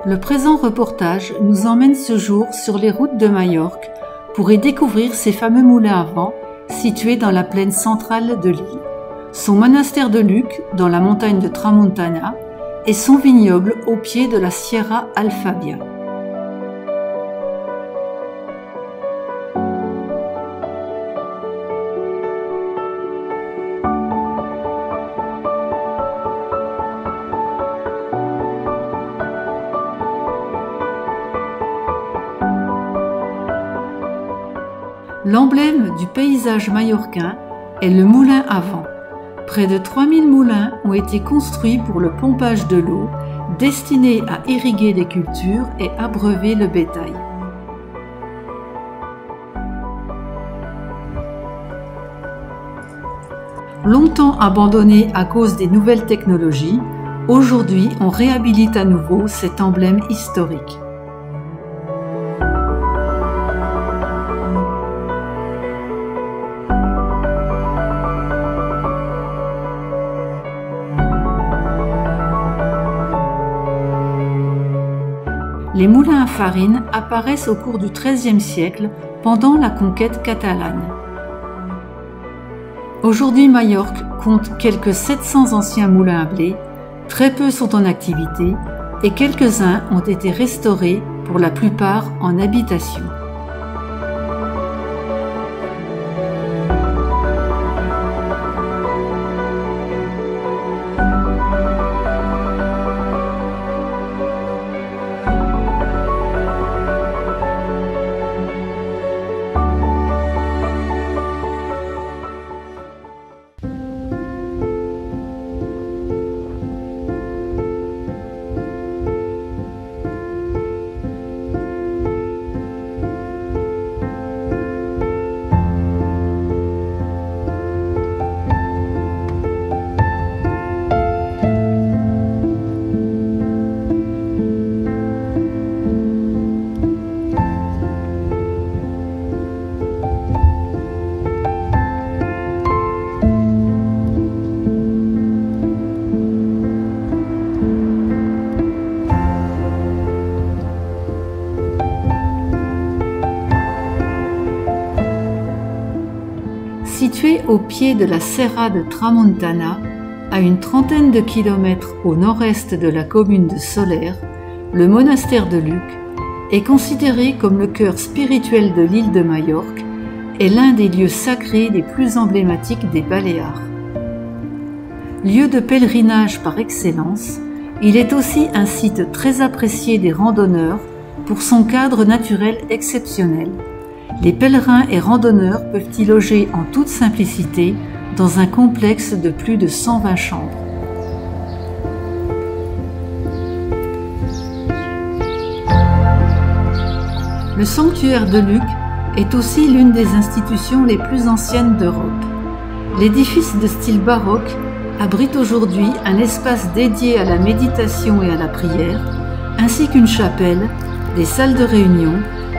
Le présent reportage nous emmène ce jour sur les routes de Majorque pour y découvrir ces fameux moulins à vent situés dans la plaine centrale de l'île, son monastère de Luc dans la montagne de Tramontana et son vignoble au pied de la Sierra Alfabia. L'emblème du paysage majorquin est le moulin à vent. Près de 3000 moulins ont été construits pour le pompage de l'eau, destinés à irriguer les cultures et abreuver le bétail. Longtemps abandonné à cause des nouvelles technologies, aujourd'hui on réhabilite à nouveau cet emblème historique. Les moulins à farine apparaissent au cours du XIIIe siècle pendant la conquête catalane. Aujourd'hui, Majorque compte quelques 700 anciens moulins à blé, très peu sont en activité et quelques-uns ont été restaurés, pour la plupart en habitation. Situé au pied de la Serra de Tramontana, à une trentaine de kilomètres au nord-est de la commune de Soler, le monastère de Luc est considéré comme le cœur spirituel de l'île de Majorque et l'un des lieux sacrés les plus emblématiques des Baléares. Lieu de pèlerinage par excellence, il est aussi un site très apprécié des randonneurs pour son cadre naturel exceptionnel. Les pèlerins et randonneurs peuvent y loger en toute simplicité dans un complexe de plus de 120 chambres. Le sanctuaire de Luc est aussi l'une des institutions les plus anciennes d'Europe. L'édifice de style baroque abrite aujourd'hui un espace dédié à la méditation et à la prière, ainsi qu'une chapelle, des salles de réunion,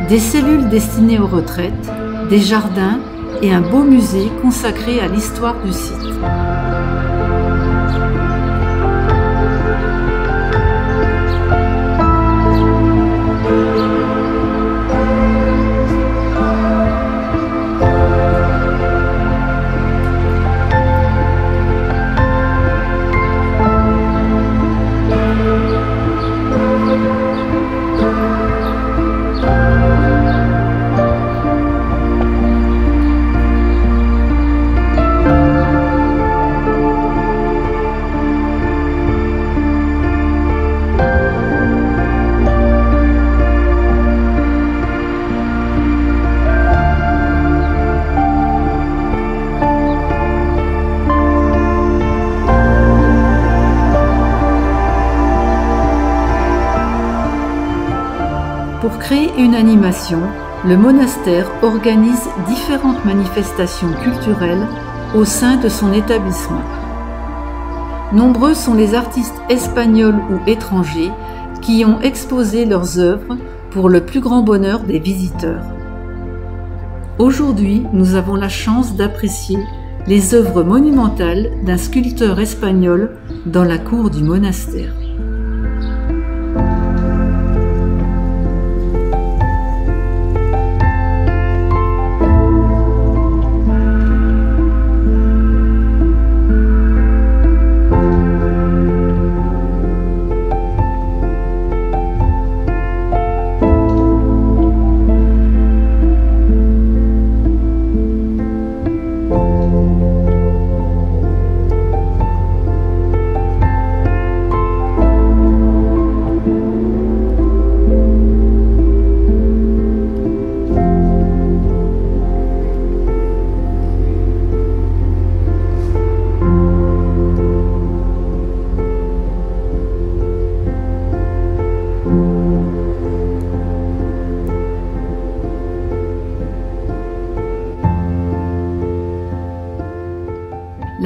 des cellules destinées aux retraites, des jardins et un beau musée consacré à l'histoire du site. Pour créer une animation, le monastère organise différentes manifestations culturelles au sein de son établissement. Nombreux sont les artistes espagnols ou étrangers qui ont exposé leurs œuvres pour le plus grand bonheur des visiteurs. Aujourd'hui, nous avons la chance d'apprécier les œuvres monumentales d'un sculpteur espagnol dans la cour du monastère.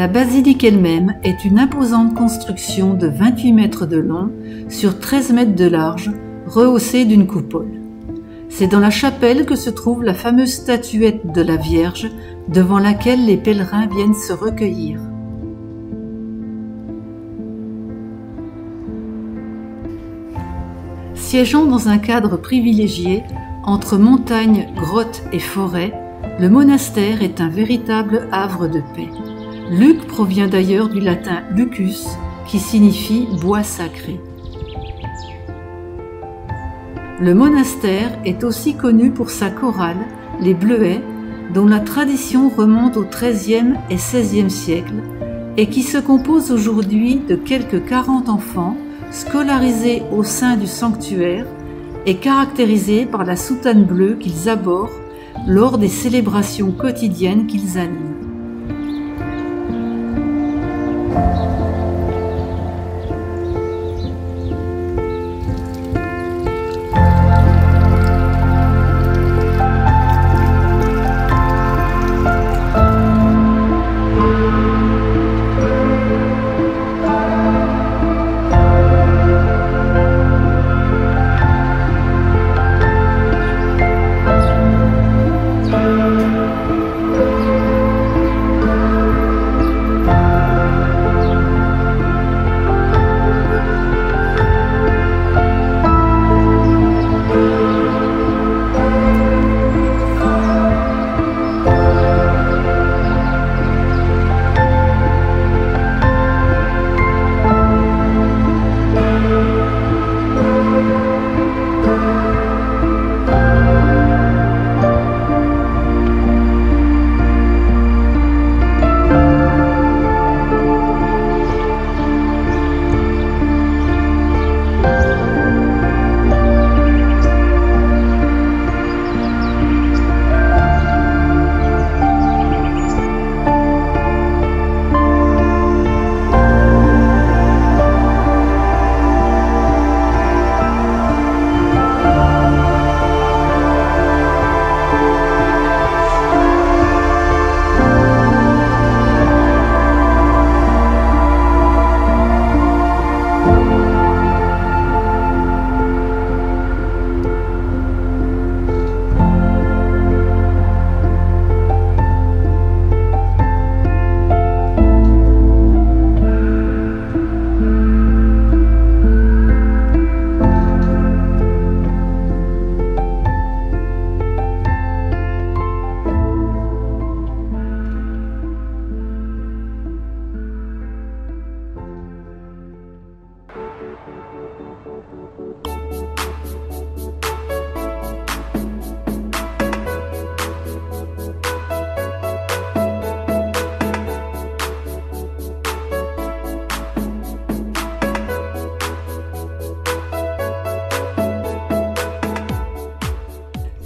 La basilique elle-même est une imposante construction de 28 mètres de long sur 13 mètres de large, rehaussée d'une coupole. C'est dans la chapelle que se trouve la fameuse statuette de la Vierge devant laquelle les pèlerins viennent se recueillir. Siégeant dans un cadre privilégié entre montagnes, grottes et forêts, le monastère est un véritable havre de paix. Luc provient d'ailleurs du latin lucus, qui signifie bois sacré. Le monastère est aussi connu pour sa chorale, les Bleuets, dont la tradition remonte au XIIIe et XVIe siècle et qui se compose aujourd'hui de quelques 40 enfants scolarisés au sein du sanctuaire et caractérisés par la soutane bleue qu'ils arborent lors des célébrations quotidiennes qu'ils animent.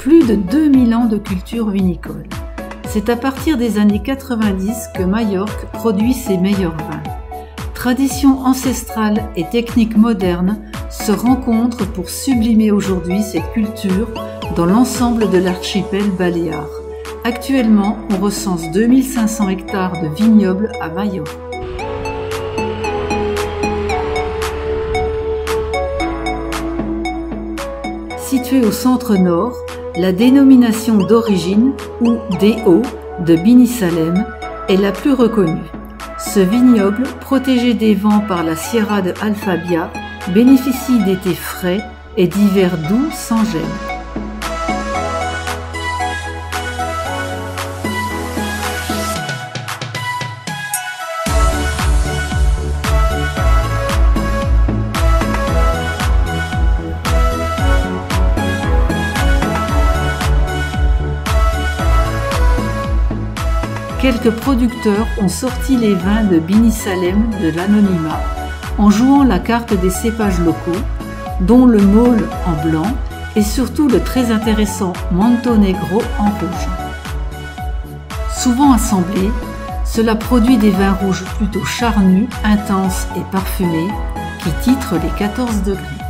Plus de 2000 ans de culture vinicole. C'est à partir des années 90 que Majorque produit ses meilleurs vins. Tradition ancestrale et technique moderne se rencontrent pour sublimer aujourd'hui cette culture dans l'ensemble de l'archipel baléare. Actuellement, on recense 2500 hectares de vignobles à Majorque. Située au centre-nord, la dénomination d'origine, ou DO, de Binissalem est la plus reconnue. Ce vignoble, protégé des vents par la Sierra de Alfabia, bénéficie d'étés frais et d'hivers doux sans gel. Quelques producteurs ont sorti les vins de Binissalem de l'anonymat en jouant la carte des cépages locaux, dont le Maule en blanc et surtout le très intéressant Montenegro en rouge. Souvent assemblés, cela produit des vins rouges plutôt charnus, intenses et parfumés qui titrent les 14 degrés.